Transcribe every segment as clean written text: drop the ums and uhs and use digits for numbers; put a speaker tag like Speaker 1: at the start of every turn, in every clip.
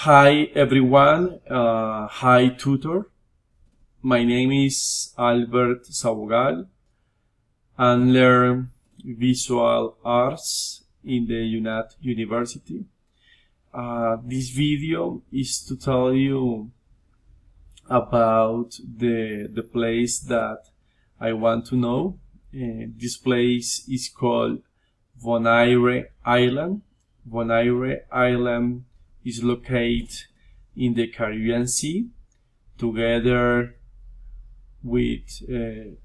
Speaker 1: Hi everyone, hi tutor. My name is Albert Sabogal and learn visual arts in the UNAT University. This video is to tell you about the place that I want to know. This place is called Bonaire Island. Bonaire Island is located in the Caribbean Sea, together with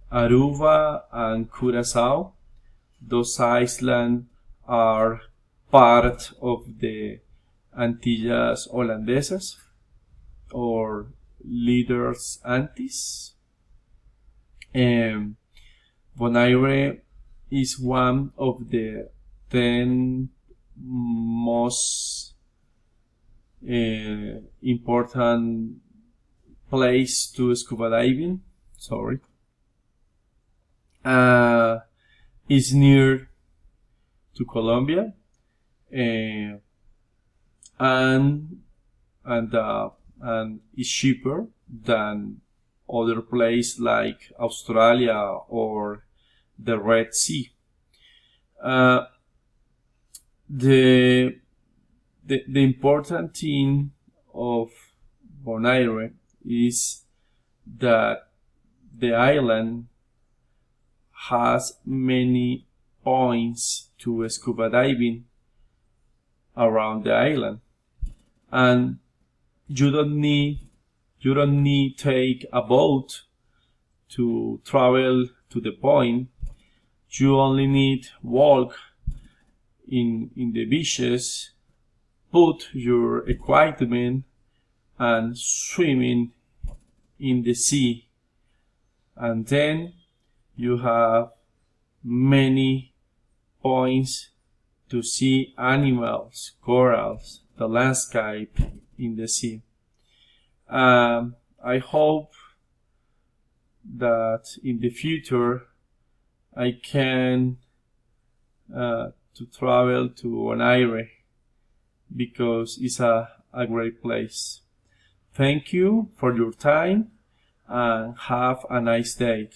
Speaker 1: Aruba and Curacao. Those islands are part of the Antillas Holandesas, or Leaders Antilles. Bonaire is one of the 10 most important place to scuba diving. It's near to Colombia, and it's cheaper than other places like Australia or the Red Sea. The important thing of Bonaire is that the island has many points to scuba diving around the island, and you don't need take a boat to travel to the point. You only need walk in the beaches, put your equipment and swimming in the sea, and then you have many points to see animals, corals, the landscape in the sea. I hope that in the future I can to travel to Bonaire, because it's a great place. Thank you for your time and have a nice day.